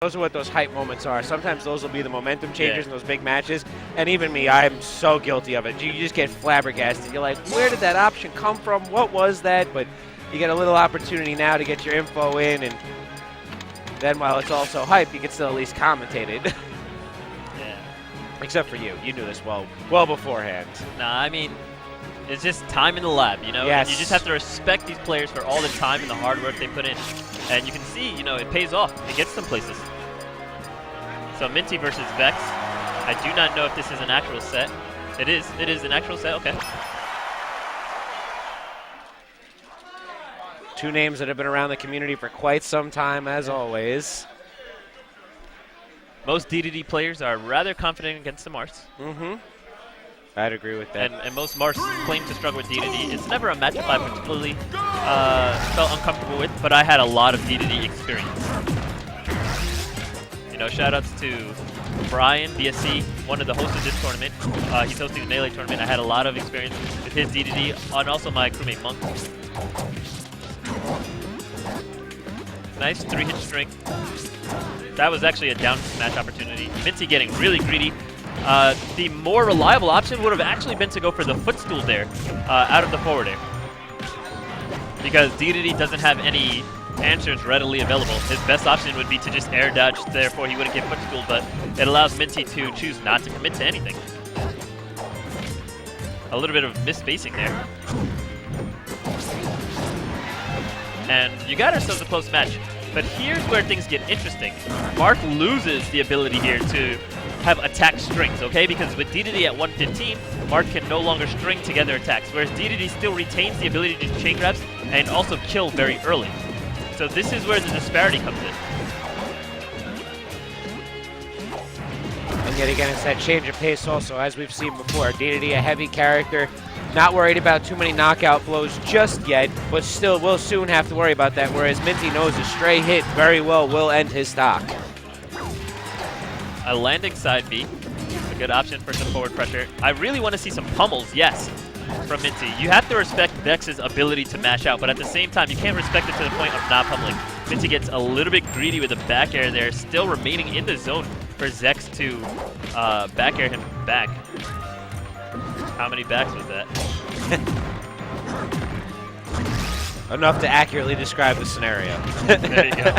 Those are what those hype moments are. Sometimes those will be the momentum changers in those big matches. And even me, I'm so guilty of it. You just get flabbergasted. You're like, where did that option come from? What was that? But you get a little opportunity now to get your info in. And then while it's also hype, you can still at least commentate it. Yeah. Except for you. You knew this well beforehand. Nah, I mean, it's just time in the lab, you know? Yes. And you just have to respect these players for all the time and the hard work they put in. And you can see, you know, it pays off. It gets some places. So Minty versus Vex. I do not know if this is an actual set. It is. It is an actual set. Okay. Two names that have been around the community for quite some time, as always. Most DDD players are rather confident against the Mars. Mm-hmm. I'd agree with that. And most Mars claim to struggle with DDD. It's never a matchup I particularly felt uncomfortable with, but I had a lot of DDD experience. You know, shoutouts to Brian, BSC, one of the hosts of this tournament. He's hosting the Melee tournament. I had a lot of experience with his DDD, and also my crewmate Monk. Nice 3-hit string. That was actually a down smash opportunity. Minty getting really greedy. The more reliable option would have actually been to go for the footstool there, out of the forward air. Because DDD doesn't have any answers readily available. His best option would be to just air dodge, therefore he wouldn't get footstool, but it allows Minty to choose not to commit to anything. A little bit of misspacing there. And you got ourselves a close match. But here's where things get interesting. Mark loses the ability here to have attack strings, okay? Because with DDD at 115, Mark can no longer string together attacks, whereas DDD still retains the ability to chain grabs and also kill very early. So this is where the disparity comes in. And yet again, it's that change of pace also, as we've seen before. DDD, a heavy character, not worried about too many knockout blows just yet, but still will soon have to worry about that, whereas Minty knows a stray hit very well will end his stock. A landing side B, a good option for some forward pressure. I really want to see some pummels, yes, from Minty. You have to respect Vex's ability to mash out, but at the same time, you can't respect it to the point of not pummeling. Minty gets a little bit greedy with the back air there, still remaining in the zone for Zex to back air him back. How many backs was that? Enough to accurately describe the scenario. There you go.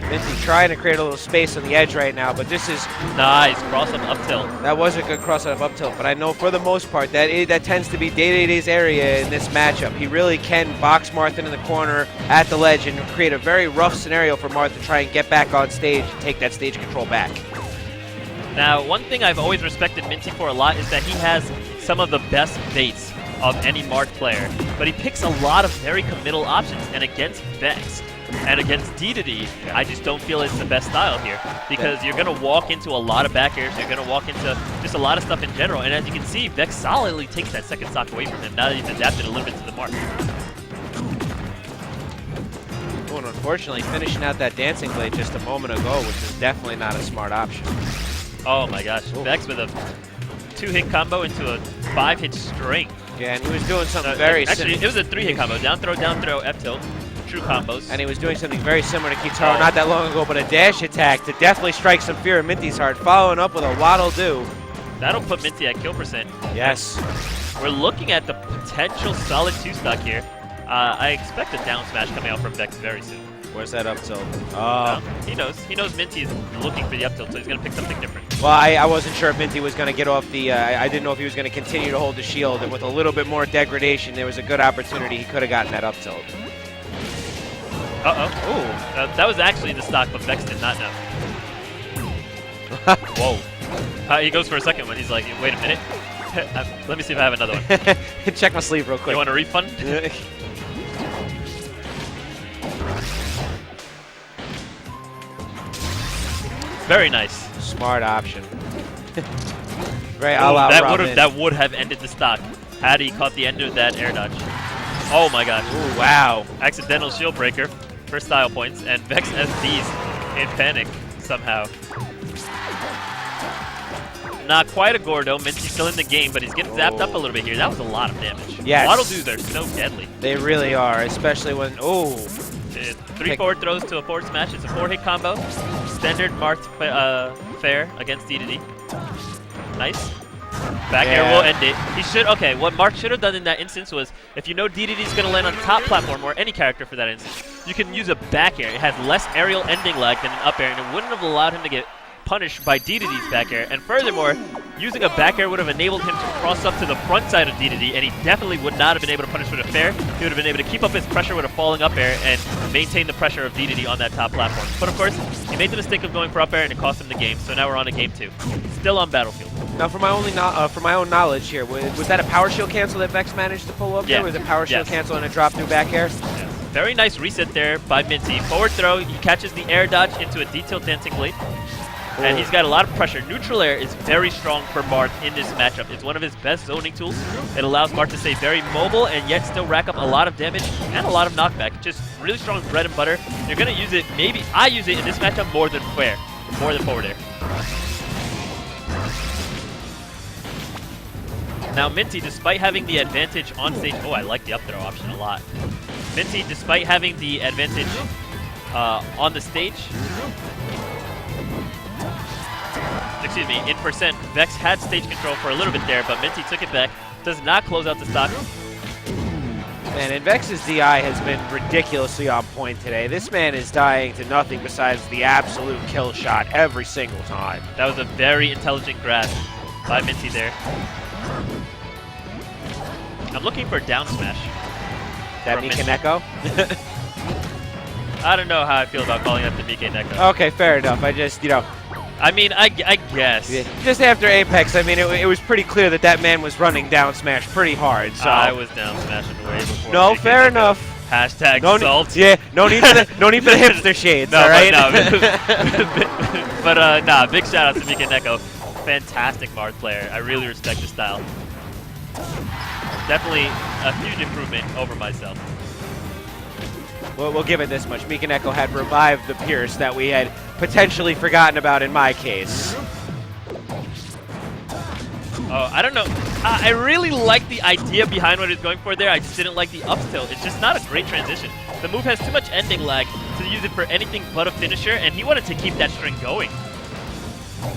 Minty trying to create a little space on the edge right now, but this is... Nice, cross-up up tilt. That was a good cross-up up tilt, but I know for the most part that tends to be Day-Day's area in this matchup. He really can box Martha in the corner at the ledge and create a very rough scenario for Martha to try and get back on stage and take that stage control back. Now, one thing I've always respected Minty for a lot is that he has some of the best baits of any Marth player, but he picks a lot of very committal options, and against Vex and against DDD, I just don't feel it's the best style here, because you're going to walk into a lot of back airs, you're going to walk into just a lot of stuff in general, and as you can see, Vex solidly takes that second stock away from him now that he's adapted a little bit to the mark. Oh, and unfortunately, finishing out that dancing blade just a moment ago, which is definitely not a smart option. Oh my gosh, Vex with a 2-hit combo into a 5-hit string. Yeah, and he was doing something very similar. Actually, it was a 3-hit combo. Down throw, F-tilt. True combos. And he was doing something very similar to Kitaro not that long ago, but a dash attack to definitely strike some fear in Minty's heart, following up with a waddle-do. That'll put Minty at kill percent. Yes. We're looking at the potential solid 2-stock here. I expect a down smash coming out from Vex very soon. Where's that up tilt? He knows. He knows Minty is looking for the up tilt, so he's going to pick something different. Well, I wasn't sure if Minty was going to get off the... I didn't know if he was going to continue to hold the shield, and with a little bit more degradation, there was a good opportunity he could have gotten that up tilt. Uh-oh. Ooh. That was actually the stock, but Vex did not know. Whoa. He goes for a second one. He's like, wait a minute. Let me see if I have another one. Check my sleeve real quick. You want a refund? Very nice. Smart option. Very all-out that would have ended the stock had he caught the end of that air dodge. Oh my gosh. Ooh, wow. Accidental shield breaker for style points, and Vex SDs in panic somehow. Not quite a Gordo. Minty's still in the game, but he's getting zapped up a little bit here. That was a lot of damage. Yes. Waddle-doos are so deadly. They really are, especially when... Oh, Three forward throws to a forward smash. It's a 4-hit combo. Standard Marth fair against DDD. Nice. Back air will end it. He should, okay, what Marth should have done in that instance was, if you know DDD's going to land on top platform, or any character for that instance, you can use a back air. It has less aerial ending lag than an up air, and it wouldn't have allowed him to get punished by DDD's back air. And furthermore, using a back air would have enabled him to cross up to the front side of DDD, and he definitely would not have been able to punish with a fair. He would have been able to keep up his pressure with a falling up air and maintain the pressure of DDD on that top platform. But of course, he made the mistake of going for up air, and it cost him the game. So now we're on to game 2. Still on Battlefield. Now, for my own knowledge here, was that a power shield cancel that Vex managed to pull up there? Was it power shield cancel and a drop through back air? Yes. Very nice reset there by Minty. Forward throw, he catches the air dodge into a detailed dancing blade. And he's got a lot of pressure. Neutral air is very strong for Marth in this matchup. It's one of his best zoning tools. It allows Marth to stay very mobile and yet still rack up a lot of damage and a lot of knockback. Just really strong bread and butter. You're going to use it, maybe I use it in this matchup more than fair, more than forward air. Now Minty, despite having the advantage on stage, oh, I like the up throw option a lot. Minty, despite having the advantage on the stage, excuse me, in percent, Vex had stage control for a little bit there, but Minty took it back, does not close out the stock. Man, and Vex's DI has been ridiculously on point today. This man is dying to nothing besides the absolute kill shot every single time. That was a very intelligent grasp by Minty there. I'm looking for down smash. That Mika Neko? I don't know how I feel about calling that the Mika Neko. Okay, fair enough. I just, I mean, I guess. Yeah. Just after Apex, I mean, it was pretty clear that that man was running down smash pretty hard. So I was down smashing way before. No, Mika fair Neko. enough. Hashtag salt. Yeah, no need for the hipster shades. No, all right. But nah, big shout out to Mika Neko. Fantastic Marth player. I really respect his style. Definitely a huge improvement over myself. Well, we'll give it this much. Mika Neko had revived the Pierce that we had potentially forgotten about in my case. Oh, I don't know. I really like the idea behind what he's going for there. I just didn't like the up tilt. It's just not a great transition. The move has too much ending lag to use it for anything but a finisher, and he wanted to keep that string going.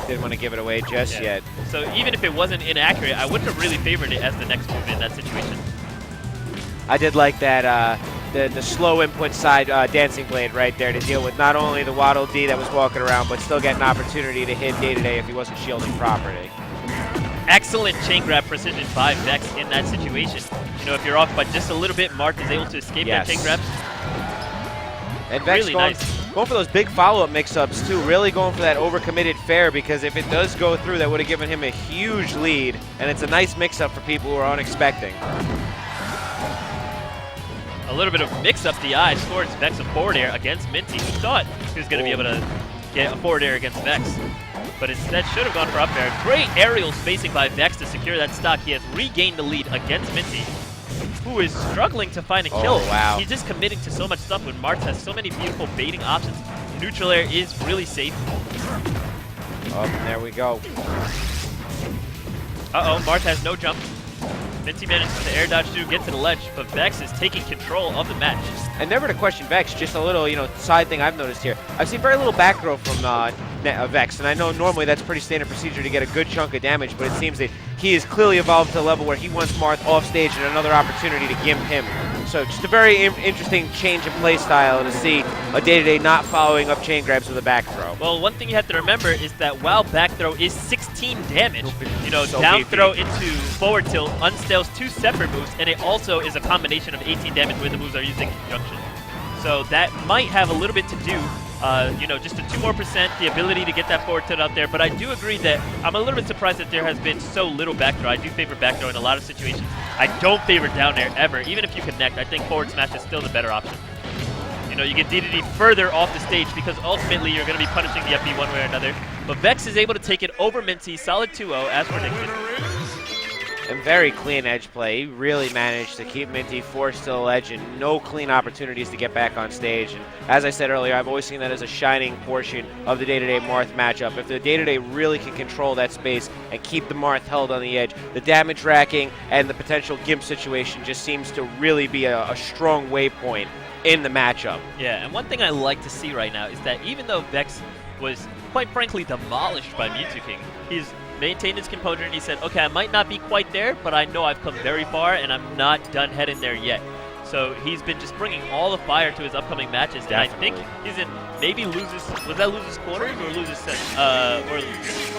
Didn't want to give it away just yet. So even if it wasn't inaccurate, I wouldn't have really favored it as the next move in that situation. I did like that the slow input side dancing blade right there to deal with not only the Waddle D that was walking around, but still get an opportunity to hit day-to-day if he wasn't shielding properly. Excellent chain grab precision by Vex in that situation. You know, if you're off by just a little bit, Marth is able to escape that chain grab. And Vex really going for those big follow-up mix-ups too, really going for that overcommitted fair, because if it does go through, that would have given him a huge lead, and it's a nice mix-up for people who are unexpecting. A little bit of mix-up DI scores Vex a forward air against Minty, who thought he was going to be able to get a forward air against Vex, but instead should have gone for up air. Great aerial spacing by Vex to secure that stock. He has regained the lead against Minty, who is struggling to find a kill. Wow. He's just committing to so much stuff when Marth has so many beautiful baiting options. Neutral air is really safe. Oh, there we go. Uh-oh, Marth has no jump. Minty manages to air dodge through, get to the ledge, but Vex is taking control of the match. And never to question Vex, just a little, side thing I've noticed here. I've seen very little back throw from Vex, and I know normally that's pretty standard procedure to get a good chunk of damage, but it seems that he has clearly evolved to a level where he wants Marth off stage and another opportunity to gimp him. So just a very interesting change in play style to see a day-to-day not following up chain grabs with a back throw. Well, one thing you have to remember is that while back throw is 16 damage, So down beefy. throw into forward tilt unstales 2 separate moves, and it also is a combination of 18 damage when the moves are using conjunction. So that might have a little bit to do, just a 2% more, the ability to get that forward tilt out there. But I do agree that I'm a little bit surprised that there has been so little back throw. I do favor back throw in a lot of situations. I don't favor down air ever. Even if you connect, I think forward smash is still the better option. You get DDD further off the stage because ultimately you're going to be punishing the up B one way or another. But Vex is able to take it over Minty, solid 2-0 as predicted. And very clean edge play. He really managed to keep Minty forced to the ledge and no clean opportunities to get back on stage. And as I said earlier, I've always seen that as a shining portion of the day-to-day Marth matchup. If the day-to-day really can control that space and keep the Marth held on the edge, the damage racking and the potential gimp situation just seems to really be a strong waypoint in the matchup. Yeah, and one thing I like to see right now is that even though Vex was, quite frankly, demolished by Mewtwo King, he's maintained his composure and he said, okay, I might not be quite there, but I know I've come very far and I'm not done heading there yet. So he's been just bringing all the fire to his upcoming matches, and I think he's in maybe was that losers quarters or losers set?